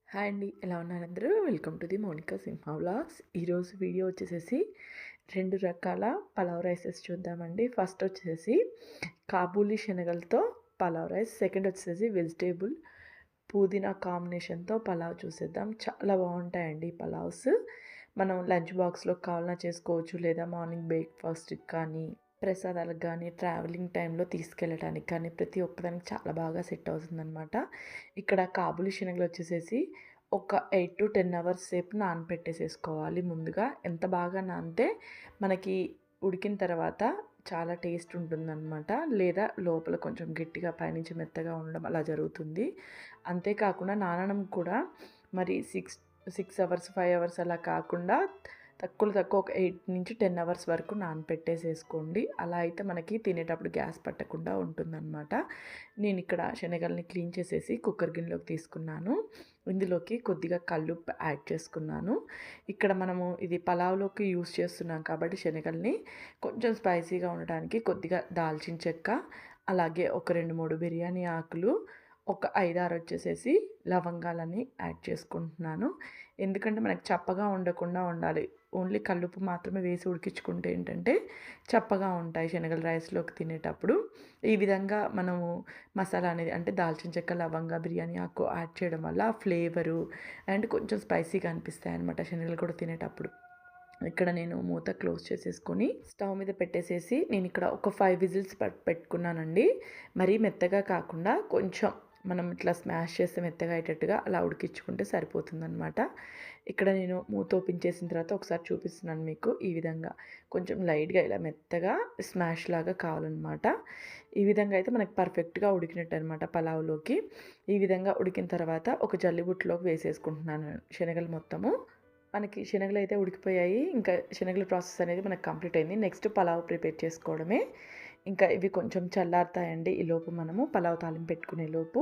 Hi అండి. ఎలా ఉన్నారు అందరూ? Welcome to the Monika Simha vlogs. ఈరోజు వీడియో వచ్చేసేసి 2 రకాల పలావ్ రైసెస్ చూద్దామండి. ఫస్ట్ వచ్చేసి కాబూలీ శనగలతో పలావ్ రైస్. సెకండ్ వచ్చేసి వెజిటేబుల్ పుదీనా కాంబినేషన్‌తో పలావ్ చూసేద్దాం. చాలా బాగుంటాయండి ఈ పలావ్స్. మనం లంచ్ బాక్స్‌లో కావాలన్నా చేసుకోవచ్చు, లేదా మార్నింగ్ బ్రేక్‌ఫాస్ట్‌కి కానీ, ప్రసాదాలకు కానీ, ట్రావెలింగ్ టైంలో తీసుకెళ్ళటానికి కానీ ప్రతి ఒక్కదానికి చాలా బాగా సెట్ అవుతుందనమాట. ఇక్కడ కాబూలీ శనగలు వచ్చేసేసి ఒక 8-10 అవర్స్ సేపు నానపెట్టేసేసుకోవాలి ముందుగా. ఎంత బాగా నానితే మనకి ఉడికిన తర్వాత చాలా టేస్ట్ ఉంటుందన్నమాట. లేదా లోపల కొంచెం గట్టిగా పైనుంచి మెత్తగా ఉండడం అలా జరుగుతుంది. అంతేకాకుండా నానడం కూడా మరి 6 అవర్స్, 5 అవర్స్ అలా కాకుండా తక్కువలో తక్కువ ఒక 8-10 అవర్స్ వరకు నానపెట్టేసేసుకోండి. అలా అయితే మనకి తినేటప్పుడు గ్యాస్ పట్టకుండా ఉంటుందన్నమాట. నేను ఇక్కడ శనగల్ని క్లీన్ చేసేసి కుక్కర్ గిన్నెలోకి తీసుకున్నాను. ఇందులోకి కొద్దిగా కల్లుప్పు యాడ్ చేసుకున్నాను. ఇక్కడ మనము ఇది పలావ్లోకి యూస్ చేస్తున్నాం కాబట్టి శనగల్ని కొంచెం స్పైసీగా ఉండడానికి కొద్దిగా దాల్చిన చెక్క, అలాగే ఒక 2-3 బిర్యానీ ఆకులు, ఒక 5-6 వచ్చేసేసి లవంగాలని యాడ్ చేసుకుంటున్నాను. ఎందుకంటే మనకు చప్పగా ఉండకుండా ఉండాలి. ఓన్లీ కల్లుప్పు మాత్రమే వేసి ఉడికించుకుంటే ఏంటంటే చప్పగా ఉంటాయి శనగల రైస్లోకి తినేటప్పుడు. ఈ విధంగా మనము మసాలా అనేది అంటే దాల్చిన చెక్క, లవంగా, బిర్యానీ ఆకు యాడ్ చేయడం వల్ల ఫ్లేవరు అండ్ కొంచెం స్పైసీగా అనిపిస్తాయి అన్నమాట శనగలు కూడా తినేటప్పుడు. ఇక్కడ నేను మూత క్లోజ్ చేసేసుకొని స్టవ్ మీద పెట్టేసేసి నేను ఇక్కడ ఒక 5 విజిల్స్ పెట్టుకున్నానండి. మరీ మెత్తగా కాకుండా కొంచెం మనం ఇట్లా స్మాష్ చేస్తే మెత్తగా అయ్యేటట్టుగా అలా ఉడికించుకుంటే సరిపోతుందనమాట. ఇక్కడ నేను మూత ఓపెన్ చేసిన తర్వాత ఒకసారి చూపిస్తున్నాను మీకు. ఈ విధంగా కొంచెం లైట్గా ఇలా మెత్తగా స్మాష్ లాగా కావాలన్నమాట. ఈ విధంగా అయితే మనకి పర్ఫెక్ట్గా ఉడికినట్టు అనమాట పలావ్లోకి. ఈ విధంగా ఉడికిన తర్వాత ఒక జల్లిబుట్టలోకి వేసేసుకుంటున్నాను శనగలు మొత్తము. మనకి శనగలు అయితే ఉడికిపోయాయి. ఇంకా శనగల ప్రాసెస్ అనేది మనకు కంప్లీట్ అయింది. నెక్స్ట్ పలావ్ ప్రిపేర్ చేసుకోవడమే. ఇంకా ఇవి కొంచెం చల్లారుతాయండి. ఈలోపు మనము పలావ్ తాలింపు పెట్టుకునే లోపు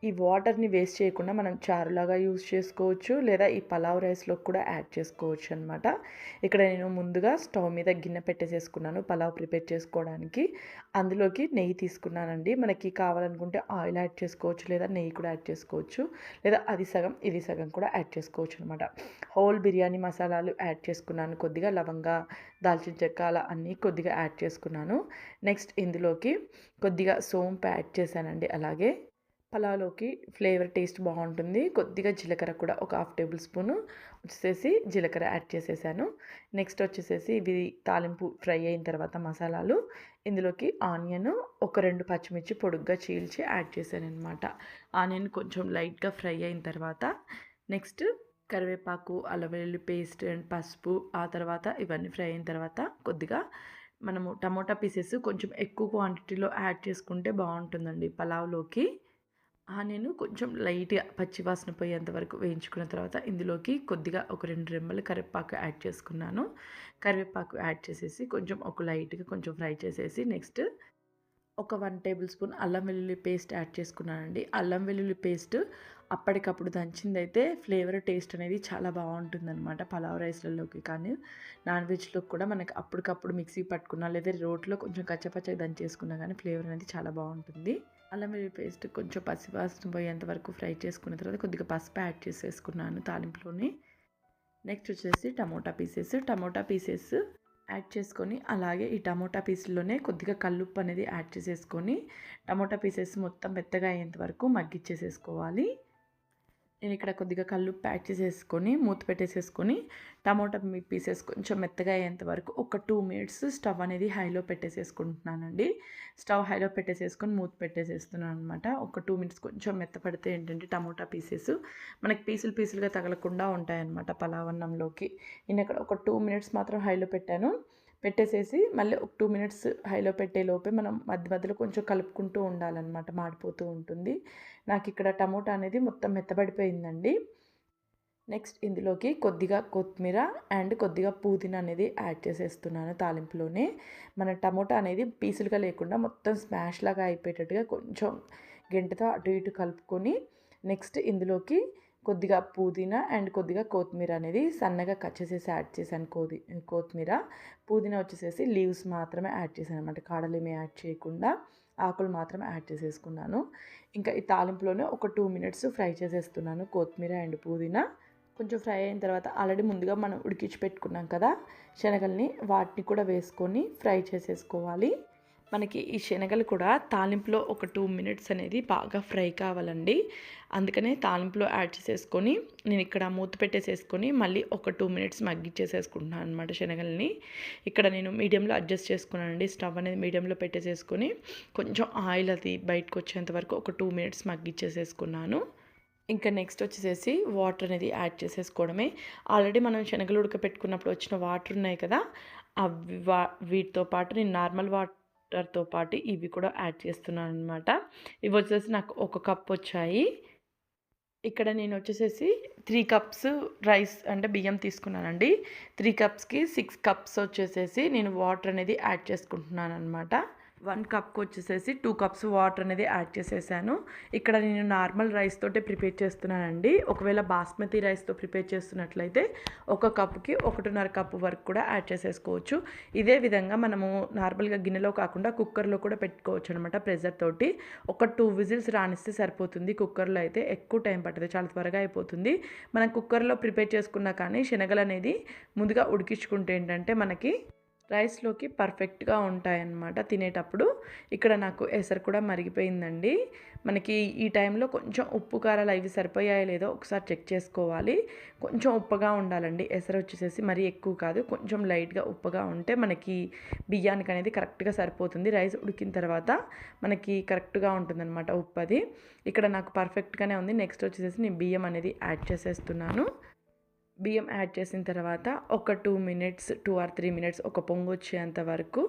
ఈ వాటర్ని వేస్ట్ చేయకుండా మనం చారులాగా యూస్ చేసుకోవచ్చు, లేదా ఈ పలావ్ రైస్లోకి కూడా యాడ్ చేసుకోవచ్చు అనమాట. ఇక్కడ నేను ముందుగా స్టవ్ మీద గిన్నె పెట్టేసేసుకున్నాను పలావ్ ప్రిపేర్ చేసుకోవడానికి. అందులోకి నెయ్యి తీసుకున్నానండి. మనకి కావాలనుకుంటే ఆయిల్ యాడ్ చేసుకోవచ్చు, లేదా నెయ్యి కూడా యాడ్ చేసుకోవచ్చు, లేదా అది సగం ఇది సగం కూడా యాడ్ చేసుకోవచ్చు అనమాట. హోల్ బిర్యానీ మసాలాలు యాడ్ చేసుకున్నాను. కొద్దిగా లవంగా, దాల్చిన చెక్క అలా అన్నీ కొద్దిగా యాడ్ చేసుకున్నాను. నెక్స్ట్ ఇందులోకి కొద్దిగా సోంపు యాడ్ చేశానండి. అలాగే పలావ్లోకి ఫ్లేవర్ టేస్ట్ బాగుంటుంది. కొద్దిగా జీలకర్ర కూడా ఒక 1/2 టేబుల్ స్పూను వచ్చేసి జీలకర్ర యాడ్ చేసేసాను. నెక్స్ట్ వచ్చేసేసి ఇవి తాలింపు ఫ్రై అయిన తర్వాత మసాలాలు ఇందులోకి ఆనియన్, ఒక 2 పచ్చిమిర్చి పొడుగ్గా చీల్చి యాడ్ చేశాననమాట. ఆనియన్ కొంచెం లైట్గా ఫ్రై అయిన తర్వాత నెక్స్ట్ కరివేపాకు, అల్లం వెల్లుల్లి పేస్ట్ అండ్ పసుపు, ఆ తర్వాత ఇవన్నీ ఫ్రై అయిన తర్వాత కొద్దిగా మనము టమోటా పీసెస్ కొంచెం ఎక్కువ క్వాంటిటీలో యాడ్ చేసుకుంటే బాగుంటుందండి పలావ్లోకి. నేను కొంచెం లైట్గా పచ్చివాసన పోయేంత వరకు వేయించుకున్న తర్వాత ఇందులోకి కొద్దిగా ఒక 2 రెమ్మలు కరివేపాకు యాడ్ చేసుకున్నాను. కరివేపాకు యాడ్ చేసేసి కొంచెం ఒక లైట్గా కొంచెం ఫ్రై చేసేసి నెక్స్ట్ ఒక 1 టేబుల్ స్పూన్ అల్లం వెల్లుల్లి పేస్ట్ యాడ్ చేసుకున్నానండి. అల్లం వెల్లుల్లి పేస్ట్ అప్పటికప్పుడు దంచిందైతే ఫ్లేవర్ టేస్ట్ అనేది చాలా బాగుంటుందన్నమాట. పలావ్ రైస్లలోకి కానీ నాన్ వెజ్లోకి కూడా మనకి అప్పటికప్పుడు మిక్సీ పట్టుకున్నా, లేదా రోట్లో కొంచెం కచ్చపచ్చగా దంచేసుకున్నా కానీ ఫ్లేవర్ అనేది చాలా బాగుంటుంది. అల్లం వెల్లుల్లి పేస్ట్ కొంచెం పచ్చివాసన పోయేంత వరకు ఫ్రై చేసుకున్న తర్వాత కొద్దిగా పసుపు యాడ్ చేసేసుకున్నాను తాలింపులోని. నెక్స్ట్ వచ్చేసి టమోటా పీసెస్ యాడ్ చేసుకొని, అలాగే ఈ టమోటా పీసుల్లోనే కొద్దిగా కల్లుప్పు అనేది యాడ్ చేసేసుకొని టమోటా పీసెస్ మొత్తం మెత్తగా అయ్యేంత వరకు మగ్గిచ్చేసేసుకోవాలి. నేను ఇక్కడ కొద్దిగా కల్లుప్పు యాడ్ చేసేసుకొని మూత పెట్టేసేసుకొని టమోటా పీసెస్ కొంచెం మెత్తగా అయ్యేంత వరకు ఒక 2 మినిట్స్ స్టవ్ అనేది హైలో పెట్టేసేసుకుంటున్నానండి. స్టవ్ హైలో పెట్టేసేసుకొని మూత పెట్టేసేస్తున్నాను అనమాట. ఒక 2 మినిట్స్ కొంచెం మెత్తపడితే ఏంటంటే టమోటా పీసెస్ మనకి పీసులుగా తగలకుండా ఉంటాయన్నమాట పలావ్ అన్నంలోకి. నేను ఇక్కడ ఒక 2 మినిట్స్ మాత్రం హైలో పెట్టేసేసి మళ్ళీ ఒక 2 మినిట్స్ హైలో పెట్టే లోపే మనం మధ్య మధ్యలో కొంచెం కలుపుకుంటూ ఉండాలన్నమాట. మాడిపోతూ ఉంటుంది. నాకు ఇక్కడ టమోటా అనేది మొత్తం మెత్తబడిపోయిందండి. నెక్స్ట్ ఇందులోకి కొద్దిగా కొత్తిమీర అండ్ కొద్దిగా పుదీనా అనేది యాడ్ చేసేస్తున్నాను తాలింపులోనే. మన టమోటా అనేది పీసులుగా లేకుండా మొత్తం స్మాష్ లాగా అయిపోయేటట్టుగా కొంచెం గెంటతో అటు ఇటు కలుపుకొని నెక్స్ట్ ఇందులోకి కొద్దిగా పుదీనా అండ్ కొద్దిగా కొత్తిమీర అనేది సన్నగా కట్ చేసేసి యాడ్ చేశాను. కొత్తిమీర, పుదీనా వచ్చేసేసి లీవ్స్ మాత్రమే యాడ్ చేశాను అనమాట. కాడలేమి యాడ్ చేయకుండా. ఆకులు మాత్రం యాడ్ చేసేసుకున్నాను. ఇంకా ఈ తాలింపులోనే ఒక 2 మినిట్స్ ఫ్రై చేసేస్తున్నాను కొత్తిమీర అండ్ పుదీనా. కొంచెం ఫ్రై అయిన తర్వాత ఆల్రెడీ ముందుగా మనం ఉడికించి పెట్టుకున్నాం కదా శనగల్ని, వాటిని కూడా వేసుకొని ఫ్రై చేసేసుకోవాలి. మనకి ఈ శనగలు కూడా తాలింపులో ఒక 2 మినిట్స్ అనేది బాగా ఫ్రై కావాలండి. అందుకనే తాలింపులో యాడ్ చేసేసుకొని నేను ఇక్కడ మూత పెట్టేసేసుకొని మళ్ళీ ఒక 2 మినిట్స్ మగ్గిచ్చేసేసుకుంటున్నాను అనమాట శనగల్ని. ఇక్కడ నేను మీడియంలో అడ్జస్ట్ చేసుకున్నానండి. స్టవ్ అనేది మీడియంలో పెట్టేసేసుకొని కొంచెం ఆయిల్ అది బయటకు వచ్చేంత వరకు ఒక 2 మినిట్స్ మగ్గిచ్చేసేసుకున్నాను. ఇంకా నెక్స్ట్ వచ్చేసేసి వాటర్ అనేది యాడ్ చేసేసుకోవడమే. ఆల్రెడీ మనం శనగలు ఉడకపెట్టుకున్నప్పుడు వచ్చిన వాటర్ ఉన్నాయి కదా, అవి వీటితో పాటు నేను నార్మల్ వాటర్తో పాటు ఇవి కూడా యాడ్ చేస్తున్నాను అనమాట. ఇవి వచ్చేసి నాకు 1 కప్ వచ్చాయి. ఇక్కడ నేను వచ్చేసేసి 3 కప్స్ రైస్ అంటే బియ్యం తీసుకున్నానండి. 3 కప్స్కి 6 కప్స్ వచ్చేసేసి నేను వాటర్ అనేది యాడ్ చేసుకుంటున్నాను అనమాట. 1 కప్కి వచ్చేసేసి 2 కప్స్ వాటర్ అనేది యాడ్ చేసేసాను. ఇక్కడ నేను నార్మల్ రైస్ తోటే ప్రిపేర్ చేస్తున్నానండి. ఒకవేళ బాస్మతి రైస్తో ప్రిపేర్ చేస్తున్నట్లయితే 1 కప్కి 1.5 కప్పు వరకు కూడా యాడ్ చేసేసుకోవచ్చు. ఇదే విధంగా మనము నార్మల్గా గిన్నెలో కాకుండా కుక్కర్లో కూడా పెట్టుకోవచ్చు అనమాట. ప్రెషర్ తోటి ఒక 2 విజిల్స్ రానిస్తే సరిపోతుంది. కుక్కర్లో అయితే ఎక్కువ టైం పట్టదు, చాలా త్వరగా అయిపోతుంది. మనం కుక్కర్లో ప్రిపేర్ చేసుకున్నా కానీ శనగలు అనేది ముందుగా ఉడికించుకుంటే ఏంటంటే మనకి రైస్లోకి పర్ఫెక్ట్గా ఉంటాయన్నమాట తినేటప్పుడు. ఇక్కడ నాకు ఎసరు కూడా మరిగిపోయిందండి. మనకి ఈ టైంలో కొంచెం ఉప్పు కారాలు అవి సరిపోయాయో లేదో ఒకసారి చెక్ చేసుకోవాలి. కొంచెం ఉప్పగా ఉండాలండి ఎసరు వచ్చేసేసి, మరీ ఎక్కువ కాదు, కొంచెం లైట్గా ఉప్పగా ఉంటే మనకి బియ్యానికి అనేది కరెక్ట్గా సరిపోతుంది. రైస్ ఉడికిన తర్వాత మనకి కరెక్ట్గా ఉంటుందన్నమాట ఉప్పు అది. ఇక్కడ నాకు పర్ఫెక్ట్గానే ఉంది. నెక్స్ట్ వచ్చేసేసి నేను బియ్యం అనేది యాడ్ చేసేస్తున్నాను. బియ్యం యాడ్ చేసిన తర్వాత ఒక 2 మినిట్స్ 2 ఆర్ 3 మినిట్స్ ఒక పొంగు వచ్చేంత వరకు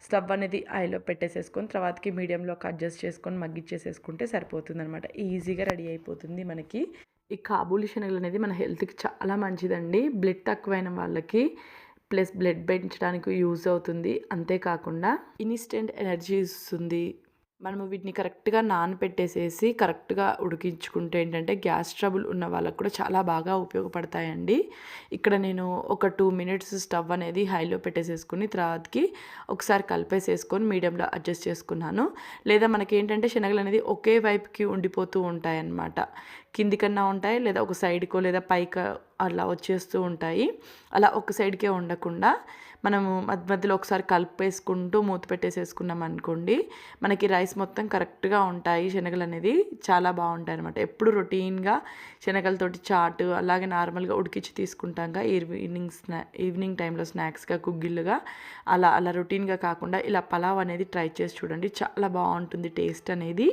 స్టవ్ అనేది హైలో పెట్టేసేసుకొని తర్వాతకి మీడియంలోకి అడ్జస్ట్ చేసుకొని మగ్గిచ్చేసేసుకుంటే సరిపోతుందనమాట. ఈజీగా రెడీ అయిపోతుంది మనకి. ఈ కాబూలి శనగలు అనేది మన హెల్త్కి చాలా మంచిదండి. బ్లడ్ తక్కువైన వాళ్ళకి ప్లస్ బ్లడ్ పెంచడానికి యూజ్ అవుతుంది. అంతేకాకుండా ఇన్స్టెంట్ ఎనర్జీ ఇస్తుంది. మనము వీటిని కరెక్ట్గా నానపెట్టేసేసి కరెక్ట్గా ఉడికించుకుంటే ఏంటంటే గ్యాస్ ట్రబుల్ ఉన్న వాళ్ళకు కూడా చాలా బాగా ఉపయోగపడతాయండి. ఇక్కడ నేను ఒక 2 మినిట్స్ స్టవ్ అనేది హైలో పెట్టేసేసుకుని తర్వాతకి ఒకసారి కలిపేసేసుకొని మీడియంలో అడ్జస్ట్ చేసుకున్నాను. లేదా మనకేంటంటే శనగలు అనేది ఒకే వైపుకి ఉండిపోతూ ఉంటాయన్నమాట. కిందికన్నా ఉంటాయి, లేదా ఒక సైడ్కో లేదా పైకి అలా వచ్చేస్తూ ఉంటాయి. అలా ఒక సైడ్కే ఉండకుండా మనము మధ్యలో ఒకసారి కలిపేసుకుంటూ మూత పెట్టేసేసుకున్నాం అనుకోండి, మనకి రైస్ మొత్తం కరెక్ట్గా ఉంటాయి. శనగలు అనేది చాలా బాగుంటాయి అనమాట. ఎప్పుడు రొటీన్గా శనగలతోటి చాటు అలాగే నార్మల్గా ఉడికించి తీసుకుంటాక ఈవినింగ్ టైంలో స్నాక్స్గా కుగ్గిళ్ళుగా అలా రొటీన్గా కాకుండా ఇలా పలావ్ అనేది ట్రై చేసి చూడండి. చాలా బాగుంటుంది టేస్ట్ అనేది.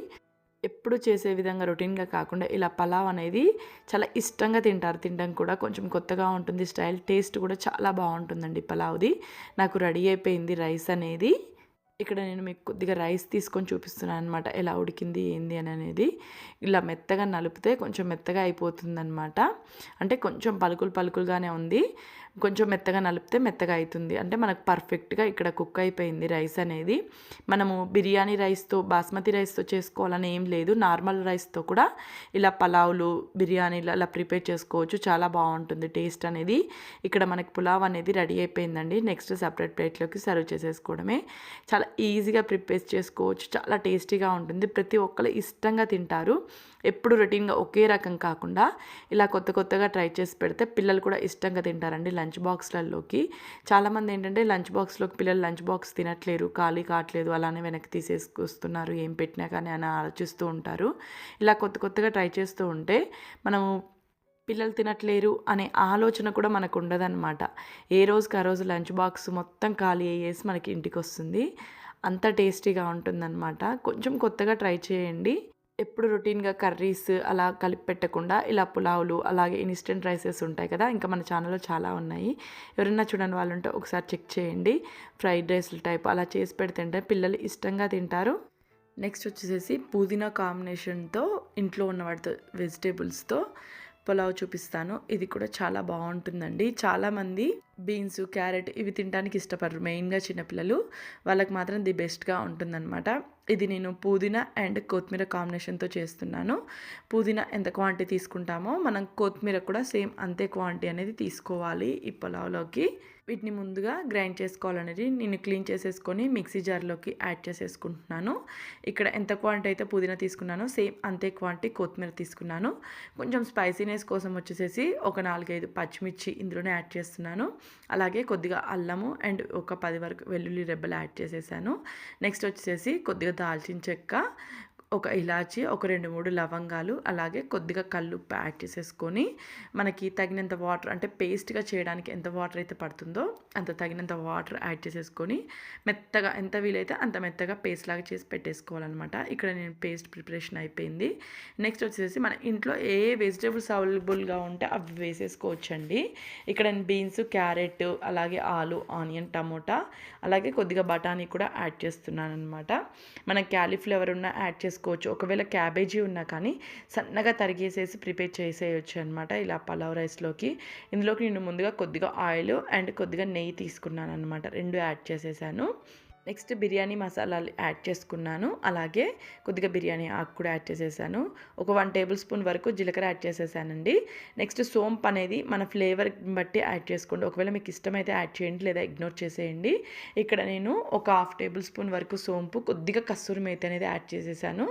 ఎప్పుడు చేసే విధంగా రొటీన్గా కాకుండా ఇలా పలావ్ అనేది చాలా ఇష్టంగా తింటారు. తినడం కూడా కొంచెం కొత్తగా ఉంటుంది స్టైల్. టేస్ట్ కూడా చాలా బాగుంటుందండి పలావ్ది. నాకు రెడీ అయిపోయింది రైస్ అనేది. ఇక్కడ నేను మీకు కొద్దిగా రైస్ తీసుకొని చూపిస్తున్నాను అనమాట, ఎలా ఉడికింది ఏంది అని అనేది. ఇలా మెత్తగా నలిపితే కొంచెం మెత్తగా అయిపోతుందన్నమాట. అంటే కొంచెం పలుకులుగానే ఉంది, కొంచెం మెత్తగా నలిపితే మెత్తగా అవుతుంది. అంటే మనకు పర్ఫెక్ట్గా ఇక్కడ కుక్ అయిపోయింది రైస్ అనేది. మనము బిర్యానీ రైస్తో బాస్మతి రైస్తో చేసుకోవాలని ఏం లేదు, నార్మల్ రైస్తో కూడా ఇలా పలావులు బిర్యానీలు అలా ప్రిపేర్ చేసుకోవచ్చు. చాలా బాగుంటుంది టేస్ట్ అనేది. ఇక్కడ మనకి పులావ్ అనేది రెడీ అయిపోయిందండి. నెక్స్ట్ సపరేట్ ప్లేట్లోకి సర్వ్ చేసేసుకోవడమే. చాలా ఈజీగా ప్రిపేర్ చేసుకోవచ్చు, చాలా టేస్టీగా ఉంటుంది. ప్రతి ఒక్కరు ఇష్టంగా తింటారు. ఎప్పుడు రొటీన్గా ఒకే రకం కాకుండా ఇలా కొత్తగా ట్రై చేసి పెడితే పిల్లలు కూడా ఇష్టంగా తింటారండి లంచ్ బాక్స్లలోకి. చాలామంది ఏంటంటే లంచ్ బాక్స్లోకి పిల్లలు లంచ్ బాక్స్ తినట్లేరు, ఖాళీ కావట్లేదు, అలానే వెనక్కి తీసేసుకొస్తున్నారు ఏం పెట్టినా కానీ అని ఆలోచిస్తూ ఉంటారు. ఇలా కొత్తగా ట్రై చేస్తూ ఉంటే మనము పిల్లలు తినట్లేరు అనే ఆలోచన కూడా మనకు ఉండదన్నమాట. ఏ రోజుకి ఆ రోజు లంచ్ బాక్స్ మొత్తం ఖాళీ అయ్యేసి మనకి ఇంటికి వస్తుంది. అంత టేస్టీగా ఉంటుందన్నమాట. కొంచెం కొత్తగా ట్రై చేయండి. ఎప్పుడు రొటీన్గా కర్రీస్ అలా కలిపి పెట్టకుండా ఇలా పులావులు అలాగే ఇన్స్టెంట్ రైసెస్ ఉంటాయి కదా, ఇంకా మన ఛానల్లో చాలా ఉన్నాయి. ఎవరైనా చూడని వాళ్ళు ఉంటే ఒకసారి చెక్ చేయండి. ఫ్రైడ్ రైస్ల టైప్ అలా చేసి పెడితే పిల్లలు ఇష్టంగా తింటారు. నెక్స్ట్ వచ్చేసేసి పుదీనా కాంబినేషన్తో ఇంట్లో ఉన్న వాటితో వెజిటేబుల్స్తో పులావ్ చూపిస్తాను. ఇది కూడా చాలా బాగుంటుందండి. చాలామంది బీన్స్ క్యారెట్ ఇవి తినడానికి ఇష్టపడరు, మెయిన్గా చిన్నపిల్లలు. వాళ్ళకి మాత్రం ది బెస్ట్గా ఉంటుందన్నమాట. ఇది నేను పుదీనా అండ్ కొత్తిమీర కాంబినేషన్తో చేస్తున్నాను. పుదీనా ఎంత క్వాంటిటీ తీసుకుంటామో మనం కొత్తిమీర కూడా సేమ్ అంతే క్వాంటిటీ అనేది తీసుకోవాలి ఈ పులావ్లోకి. వీటిని ముందుగా గ్రైండ్ చేసుకోవాలనేది నేను క్లీన్ చేసేసుకొని మిక్సీ జార్లోకి యాడ్ చేసేసుకుంటున్నాను. ఇక్కడ ఎంత క్వాంటిటీ అయితే పుదీనా తీసుకున్నానో సేమ్ అంతే క్వాంటిటీ కొత్తిమీర తీసుకున్నాను. కొంచెం స్పైసీనెస్ కోసం వచ్చేసేసి ఒక 4-5 పచ్చిమిర్చి ఇందులోనే యాడ్ చేస్తున్నాను. అలాగే కొద్దిగా అల్లము అండ్ ఒక 10 వరకు వెల్లుల్లి రెబ్బలు యాడ్ చేసేసాను. నెక్స్ట్ వచ్చేసి కొద్దిగా దాల్చిన చెక్క, ఒక ఇలాచి, ఒక 2-3 లవంగాలు, అలాగే కొద్దిగా కల్లుప్పు యాడ్ చేసేసుకొని మనకి తగినంత వాటర్, అంటే పేస్ట్గా చేయడానికి ఎంత వాటర్ అయితే పడుతుందో అంత తగినంత వాటర్ యాడ్ చేసేసుకొని మెత్తగా, ఎంత వీలైతే అంత మెత్తగా పేస్ట్ లాగా చేసి పెట్టేసుకోవాలన్నమాట. ఇక్కడ నేను పేస్ట్ ప్రిపరేషన్ అయిపోయింది. నెక్స్ట్ వచ్చేసి మన ఇంట్లో ఏ వెజిటేబుల్స్ అవైలబుల్గా ఉంటే అవి వేసేసుకోవచ్చండి. ఇక్కడ నేను బీన్స్, క్యారెట్, అలాగే ఆలు, ఆనియన్, టమోటా, అలాగే కొద్దిగా బఠానీ కూడా యాడ్ చేస్తున్నాను అనమాట. మన క్యాలీఫ్లవర్ ఉన్న యాడ్ చేసుకోవచ్చు. ఒకవేళ క్యాబేజీ ఉన్నా కానీ సన్నగా తరిగేసేసి ప్రిపేర్ చేసేయచ్చు అనమాట ఇలా పలావ్ రైస్లోకి. ఇందులోకి నేను ముందుగా కొద్దిగా ఆయిల్ అండ్ కొద్దిగా నెయ్యి తీసుకున్నాను అనమాట. 2 యాడ్ చేసేసాను. నెక్స్ట్ బిర్యానీ మసాలాలు యాడ్ చేసుకున్నాను. అలాగే కొద్దిగా బిర్యానీ ఆకు కూడా యాడ్ చేసేసాను. ఒక 1 టేబుల్ స్పూన్ వరకు జీలకర్ర యాడ్ చేసేసానండి. నెక్స్ట్ సోంపు అనేది మన ఫ్లేవర్ బట్టి యాడ్ చేసుకోండి. ఒకవేళ మీకు ఇష్టమైతే యాడ్ చేయండి, లేదా ఇగ్నోర్ చేసేయండి. ఇక్కడ నేను ఒక 1/2 టేబుల్ స్పూన్ వరకు సోంపు, కొద్దిగా కస్తూరి మేతి అనేది యాడ్ చేసేసాను.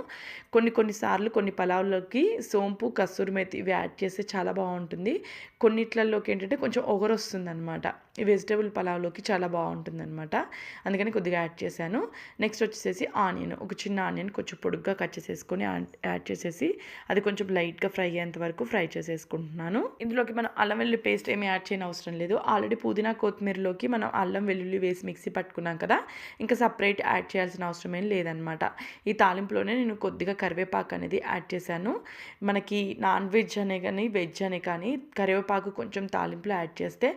కొన్నిసార్లు కొన్ని పలావ్లోకి సోంపు, కస్తూరి మేతి ఇవి యాడ్ చేస్తే చాలా బాగుంటుంది. కొన్నిట్లలోకి ఏంటంటే కొంచెం ఒగరు వస్తుందన్నమాట. ఈ వెజిటేబుల్ పలావ్లోకి చాలా బాగుంటుందన్నమాట. అందుకని కొద్దిగా యాడ్ చేశాను. నెక్స్ట్ వచ్చేసి ఆనియన్, ఒక చిన్న ఆనియన్ కొంచెం పొడుగ్గా కట్ చేసేసుకొని యాడ్ చేసేసి అది కొంచెం లైట్గా ఫ్రై అయ్యేంత వరకు ఫ్రై చేసేసుకుంటున్నాను. ఇందులోకి మనం అల్లం వెల్లుల్లి పేస్ట్ ఏమీ యాడ్ చేయని అవసరం లేదు. ఆల్రెడీ పుదీనా కొత్తిమీరలోకి మనం అల్లం వెల్లుల్లి వేసి మిక్సీ పట్టుకున్నాం కదా, ఇంకా సపరేట్ యాడ్ చేయాల్సిన అవసరం ఏం లేదనమాట. ఈ తాలింపులోనే నేను కొద్దిగా కరివేపాకు అనేది యాడ్ చేశాను. మనకి నాన్ వెజ్ అనే కానీ వెజ్ అనే కానీ కరివేపాకు కొంచెం తాలింపులో యాడ్ చేస్తే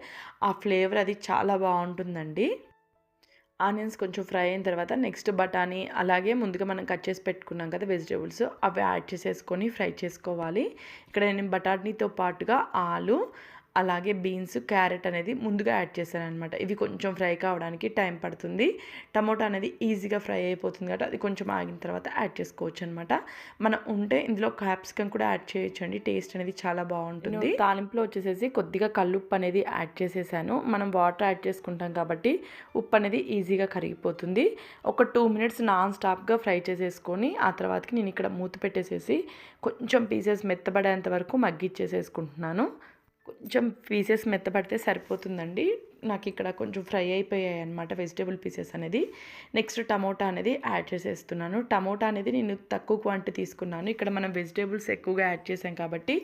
ఆ ఫ్లేవర్ అది చాలా బాగుంటుందండి. ఆనియన్స్ కొంచెం ఫ్రై అయిన తర్వాత నెక్స్ట్ బఠానీ, అలాగే ముందుగా మనం కట్ చేసి పెట్టుకున్నాం కదా వెజిటేబుల్స్, అవి యాడ్ చేసేసుకొని ఫ్రై చేసుకోవాలి. ఇక్కడ నేను బఠానీతో పాటుగా ఆలు, అలాగే బీన్స్, క్యారెట్ అనేది ముందుగా యాడ్ చేశాను అనమాట. ఇవి కొంచెం ఫ్రై కావడానికి టైం పడుతుంది. టమోటా అనేది ఈజీగా ఫ్రై అయిపోతుంది కాబట్టి అది కొంచెం ఆగిన తర్వాత యాడ్ చేసుకోవచ్చు అనమాట. మనం ఉంటే ఇందులో క్యాప్సికమ్ కూడా యాడ్ చేయొచ్చు అండి. టేస్ట్ అనేది చాలా బాగుంటుంది. తాలింపులో వచ్చేసేసి కొద్దిగా కల్లుప్పు అనేది యాడ్ చేసేసాను. మనం వాటర్ యాడ్ చేసుకుంటాం కాబట్టి ఉప్పు అనేది ఈజీగా కరిగిపోతుంది. ఒక 2 మినిట్స్ నాన్ స్టాప్గా ఫ్రై చేసేసుకొని ఆ తర్వాతకి నేను ఇక్కడ మూత పెట్టేసేసి కొంచెం పీసెస్ మెత్తబడేంత వరకు మగ్గిచ్చేసేసుకుంటున్నాను. కొంచెం పీసెస్ మెత్తబడితే సరిపోతుందండి. నాకు ఇక్కడ కొంచెం ఫ్రై అయిపోయాయి అనమాట వెజిటేబుల్ పీసెస్ అనేది. నెక్స్ట్ టమోటా అనేది యాడ్ చేసేస్తున్నాను. టమోటా అనేది నేను తక్కువ క్వాంటిటీ తీసుకున్నాను. ఇక్కడ మనం వెజిటేబుల్స్ ఎక్కువగా యాడ్ చేసాం కాబట్టి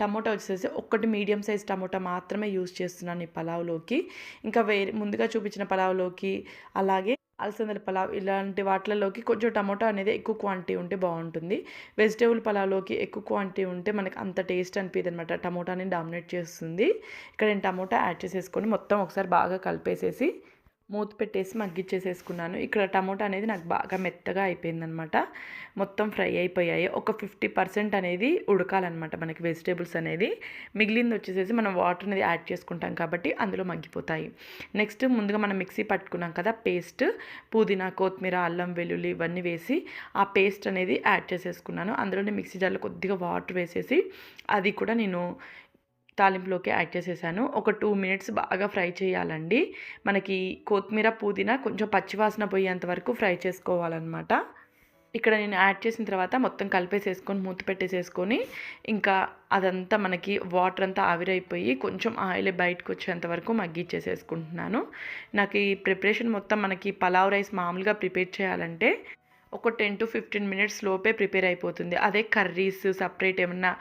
టమోటా వచ్చేసి ఒకటి మీడియం సైజ్ టమోటా మాత్రమే యూజ్ చేస్తున్నాను ఈ పలావ్లోకి. ఇంకా ముందుగా చూపించిన పలావ్లోకి, అలాగే అలసందల పలావ్ ఇలాంటి వాటిలలోకి కొంచెం టమోటా అనేది ఎక్కువ క్వాంటిటీ ఉంటే బాగుంటుంది. వెజిటేబుల్ పలావ్లోకి ఎక్కువ క్వాంటిటీ ఉంటే మనకి అంత టేస్ట్ అనిపించదు అనమాట. టమోటాని డామినేట్ చేస్తుంది. ఇక్కడ నేను టమోటా యాడ్ చేసేసుకొని మొత్తం ఒకసారి బాగా కలిపేసేసి మూత పెట్టేసి మగ్గిచ్చేసేసుకున్నాను. ఇక్కడ టమోటా అనేది నాకు బాగా మెత్తగా అయిపోయిందనమాట. మొత్తం ఫ్రై అయిపోయాయి. ఒక 50% అనేది ఉడకాలన్నమాట మనకి వెజిటేబుల్స్ అనేది. మిగిలింది వచ్చేసేసి మనం వాటర్ అనేది యాడ్ చేసుకుంటాం కాబట్టి అందులో మగ్గిపోతాయి. నెక్స్ట్ ముందుగా మనం మిక్సీ పట్టుకున్నాం కదా పేస్ట్, పుదీనా, కొత్తిమీర, అల్లం వెల్లుల్లి ఇవన్నీ వేసి ఆ పేస్ట్ అనేది యాడ్ చేసేసుకున్నాను. అందులోనే మిక్సీ జార్లో కొద్దిగా వాటర్ వేసేసి అది కూడా నేను తాలింపులోకి యాడ్ చేసేసాను. ఒక 2 మినిట్స్ బాగా ఫ్రై చేయాలండి. మనకి కొత్తిమీర, పుదీనా కొంచెం పచ్చివాసన పోయేంత వరకు ఫ్రై చేసుకోవాలన్నమాట. ఇక్కడ నేను యాడ్ చేసిన తర్వాత మొత్తం కలిపేసేసుకొని మూత పెట్టేసేసుకొని ఇంకా అదంతా మనకి వాటర్ అంతా ఆవిరైపోయి కొంచెం ఆయిల్ బయటకు వచ్చేంత వరకు మగ్గిచ్చేసేసుకుంటున్నాను. నాకు ఈ ప్రిపరేషన్ మొత్తం మనకి పలావ్ రైస్ మామూలుగా ప్రిపేర్ చేయాలంటే ఒక 10 to 15 మినిట్స్ లోపే ప్రిపేర్ అయిపోతుంది. అదే కర్రీస్ సపరేట్ ఏమన్నా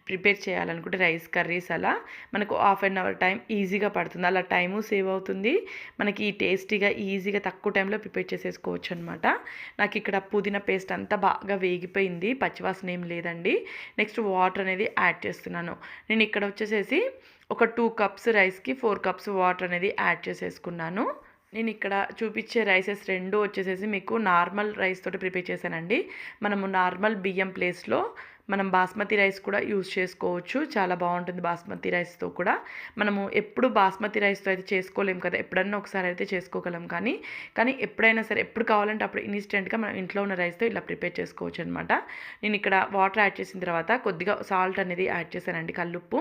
ప్రిపేర్ చేయాలనుకుంటే రైస్ కర్రీస్ అలా మనకు 1/2 అవర్ టైం ఈజీగా పడుతుంది. అలా టైము సేవ్ అవుతుంది. మనకి టేస్టీగా ఈజీగా తక్కువ టైంలో ప్రిపేర్ చేసేసుకోవచ్చు అనమాట. నాకు ఇక్కడ పుదీనా పేస్ట్ అంతా బాగా వేగిపోయింది. పచ్చివాసన ఏం లేదండి. నెక్స్ట్ వాటర్ అనేది యాడ్ చేస్తున్నాను. నేను ఇక్కడ వచ్చేసేసి ఒక 2 కప్స్ రైస్కి 4 కప్స్ వాటర్ అనేది యాడ్ చేసేసుకున్నాను. నేను ఇక్కడ చూపించే రైసెస్ 2 వచ్చేసేసి మీకు నార్మల్ రైస్ తోటి ప్రిపేర్ చేశానండి. మనము నార్మల్ బియ్యం ప్లేస్లో మనం బాస్మతి రైస్ కూడా యూజ్ చేసుకోవచ్చు. చాలా బాగుంటుంది బాస్మతి రైస్తో కూడా. మనము ఎప్పుడు బాస్మతి రైస్తో అయితే చేసుకోలేం కదా, ఎప్పుడన్నా ఒకసారి అయితే చేసుకోగలం. కానీ ఎప్పుడైనా సరే ఎప్పుడు కావాలంటే అప్పుడు ఇన్స్టెంట్గా మనం ఇంట్లో ఉన్న రైస్తో ఇలా ప్రిపేర్ చేసుకోవచ్చు అనమాట. నేను ఇక్కడ వాటర్ యాడ్ చేసిన తర్వాత కొద్దిగా సాల్ట్ అనేది యాడ్ చేశానండి, కల్లుప్పు.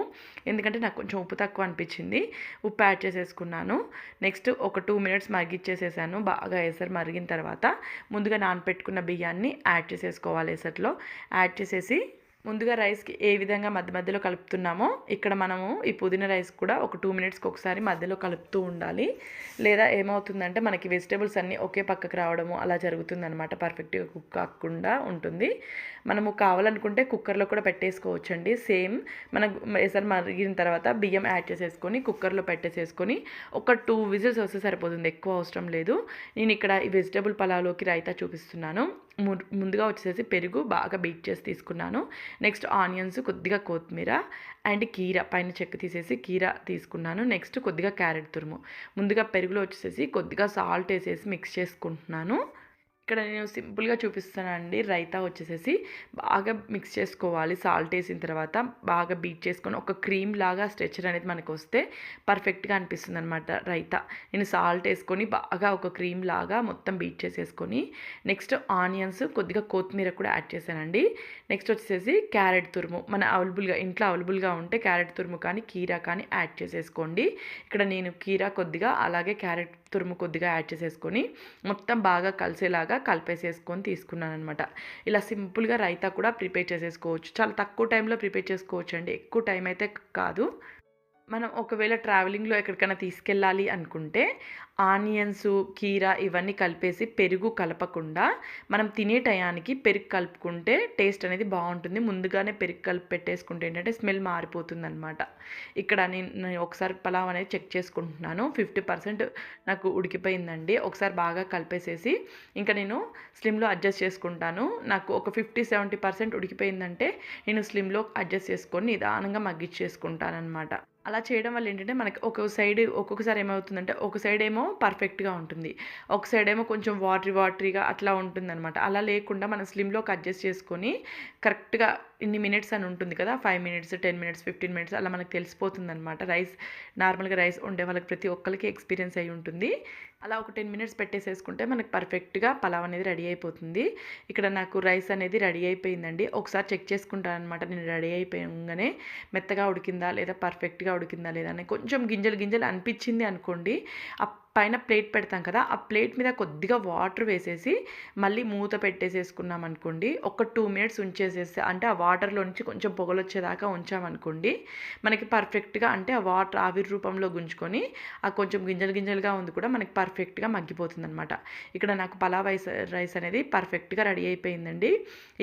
ఎందుకంటే నాకు కొంచెం ఉప్పు తక్కువ అనిపించింది, ఉప్పు యాడ్ చేసేసుకున్నాను. నెక్స్ట్ ఒక 2 మినిట్స్ మరిగిచ్చేసేసాను. బాగా ఎసరు మరిగిన తర్వాత ముందుగా నానపెట్టుకున్న బియ్యాన్ని యాడ్ చేసేసుకోవాలి. ఎసట్లో యాడ్ చేసేసి ముందుగా రైస్కి ఏ విధంగా మధ్య మధ్యలో కలుపుతున్నామో ఇక్కడ మనము ఈ పుదీనా రైస్ కూడా ఒక 2 మినిట్స్కి ఒకసారి మధ్యలో కలుపుతూ ఉండాలి. లేదా ఏమవుతుందంటే మనకి వెజిటేబుల్స్ అన్నీ ఒకే పక్కకు రావడము అలా జరుగుతుందనమాట, పర్ఫెక్ట్గా కుక్ కాకుండా ఉంటుంది. మనము కావాలనుకుంటే కుక్కర్లో కూడా పెట్టేసుకోవచ్చండి. సేమ్ మనం ఎసరు మరిగిన తర్వాత బియ్యం యాడ్ చేసేసుకొని కుక్కర్లో పెట్టేసేసుకొని ఒక 2 విజిల్స్ వస్తే సరిపోతుంది, ఎక్కువ అవసరం లేదు. నేను ఇక్కడ ఈ వెజిటేబుల్ పలావ్లోకి రైతా చూపిస్తున్నాను. ముందుగా వచ్చేసి పెరుగు బాగా బీట్ చేసి తీసుకున్నాను. నెక్స్ట్ ఆనియన్స్, కొద్దిగా కొత్తిమీర అండ్ కీర పైన చెక్క తీసేసి కీర తీసుకున్నాను. నెక్స్ట్ కొద్దిగా క్యారెట్ తురుము. ముందుగా పెరుగులో వచ్చేసి కొద్దిగా సాల్ట్ వేసేసి మిక్స్ చేసుకుంటున్నాను. ఇక్కడ నేను సింపుల్గా చూపిస్తానండి. రైతా వచ్చేసేసి బాగా మిక్స్ చేసుకోవాలి. సాల్ట్ వేసిన తర్వాత బాగా బీట్ చేసుకొని ఒక క్రీమ్ లాగా స్ట్రెచర్ అనేది మనకు వస్తే పర్ఫెక్ట్గా అనిపిస్తుంది అనమాట రైతా. నేను సాల్ట్ వేసుకొని బాగా ఒక క్రీమ్ లాగా మొత్తం బీట్ చేసేసుకొని నెక్స్ట్ ఆనియన్స్, కొద్దిగా కొత్తిమీర కూడా యాడ్ చేశానండి. నెక్స్ట్ వచ్చేసి క్యారెట్ తురుము, మన ఇంట్లో అవైలబుల్గా ఉంటే క్యారెట్ తురుము కానీ కీరా కానీ యాడ్ చేసేసుకోండి. ఇక్కడ నేను కీరా కొద్దిగా అలాగే క్యారెట్ తురుము కొద్దిగా యాడ్ చేసేసుకొని మొత్తం బాగా కలిసేలాగా కలిపేసేసుకొని తీసుకున్నాను అనమాట. ఇలా సింపుల్గా రైతా కూడా ప్రిపేర్ చేసేసుకోవచ్చు. చాలా తక్కువ టైంలో ప్రిపేర్ చేసుకోవచ్చు అండి, ఎక్కువ టైం అయితే కాదు. మనం ఒకవేళ ట్రావెలింగ్లో ఎక్కడికైనా తీసుకెళ్ళాలి అనుకుంటే ఆనియన్స్, కీరా ఇవన్నీ కలిపేసి పెరుగు కలపకుండా మనం తినే టయానికి పెరుగు కలుపుకుంటే టేస్ట్ అనేది బాగుంటుంది. ముందుగానే పెరుగు కలిపి పెట్టేసుకుంటే ఏంటంటే స్మెల్ మారిపోతుంది అనమాట. ఇక్కడ నేను ఒకసారి పలావ్ అనేది చెక్ చేసుకుంటున్నాను. 50% నాకు ఉడికిపోయిందండి. ఒకసారి బాగా కలిపేసేసి ఇంకా నేను స్లిమ్లో అడ్జస్ట్ చేసుకుంటాను. నాకు ఒక 50-70% ఉడికిపోయిందంటే నేను స్లిమ్లో అడ్జస్ట్ చేసుకొని నిదానంగా మగ్గిచ్చేసుకుంటాను అనమాట. అలా చేయడం వల్ల ఏంటంటే మనకి ఒక్కొక్కసారి ఏమవుతుందంటే ఒక సైడ్ ఏమో పర్ఫెక్ట్గా ఉంటుంది, ఒక సైడ్ ఏమో కొంచెం వాటరీగా అట్లా ఉంటుందన్నమాట. అలా లేకుండా మనం స్లిమ్లోకి అడ్జస్ట్ చేసుకొని కరెక్ట్గా ఇన్ని మినిట్స్ అని ఉంటుంది కదా, 5 మినిట్స్, 10 మినిట్స్, 15 మినిట్స్ అలా మనకు తెలిసిపోతుంది అనమాట. నార్మల్గా రైస్ వండే వాళ్ళకి ప్రతి ఒక్కరికి ఎక్స్పీరియన్స్ అయి ఉంటుంది. అలా ఒక 10 మినిట్స్ పెట్టేసేసుకుంటే మనకు పర్ఫెక్ట్గా పలావ్ అనేది రెడీ అయిపోతుంది. ఇక్కడ నాకు రైస్ అనేది రెడీ అయిపోయిందండి. ఒకసారి చెక్ చేసుకుంటాను అనమాట. నేను రెడీ అయిపోయాగానే మెత్తగా ఉడికిందా లేదా, పర్ఫెక్ట్గా ఉడికిందా లేదా అని కొంచెం గింజలు అనిపించింది అనుకోండి, పైన ప్లేట్ పెడతాం కదా, ఆ ప్లేట్ మీద కొద్దిగా వాటర్ వేసేసి మళ్ళీ మూత పెట్టేసేసుకున్నాం అనుకోండి. ఒక 2 మినిట్స్ ఉంచేసేసి అంటే ఆ వాటర్లో నుంచి కొంచెం పొగలు వచ్చేదాకా ఉంచామనుకోండి, మనకి పర్ఫెక్ట్గా అంటే ఆ వాటర్ ఆవిరి రూపంలో గుంజుకొని ఆ కొంచెం గింజలుగా ఉంది కూడా మనకి పర్ఫెక్ట్గా మగ్గిపోతుంది అనమాట. ఇక్కడ నాకు పలావ్ రైస్ అనేది పర్ఫెక్ట్గా రెడీ అయిపోయిందండి.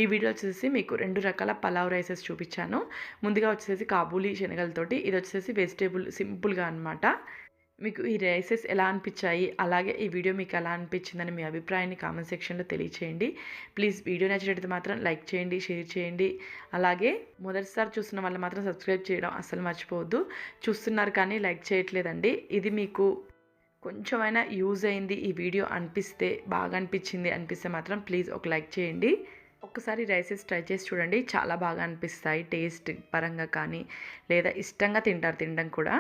ఈ వీడియో వచ్చేసి మీకు 2 రకాల పలావ్ రైసెస్ చూపించాను. ముందుగా వచ్చేసి కాబూలీ శనగలతోటి, ఇది వచ్చేసి వెజిటేబుల్ సింపుల్గా అనమాట. మీకు ఈ రైసెస్ ఎలా అనిపించాయి, అలాగే ఈ వీడియో మీకు ఎలా అనిపించిందని మీ అభిప్రాయాన్ని కామెంట్ సెక్షన్లో తెలియచేయండి. ప్లీజ్ వీడియో నచ్చినట్లయితే మాత్రం లైక్ చేయండి, షేర్ చేయండి. అలాగే మొదటిసారి చూస్తున్న వాళ్ళు మాత్రం సబ్స్క్రైబ్ చేయడం అస్సలు మర్చిపోవద్దు. చూస్తున్నారు కానీ లైక్ చేయట్లేదండి. ఇది మీకు కొంచెమైనా యూజ్ అయింది ఈ వీడియో అనిపిస్తే, బాగా అనిపిస్తే మాత్రం ప్లీజ్ ఒక లైక్ చేయండి. ఒక్కసారి రైసెస్ ట్రై చేసి చూడండి, చాలా బాగా అనిపిస్తాయి టేస్ట్ పరంగా కానీ, లేదా ఇష్టంగా తింటారు తినడం కూడా.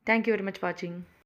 Thank you very much watching.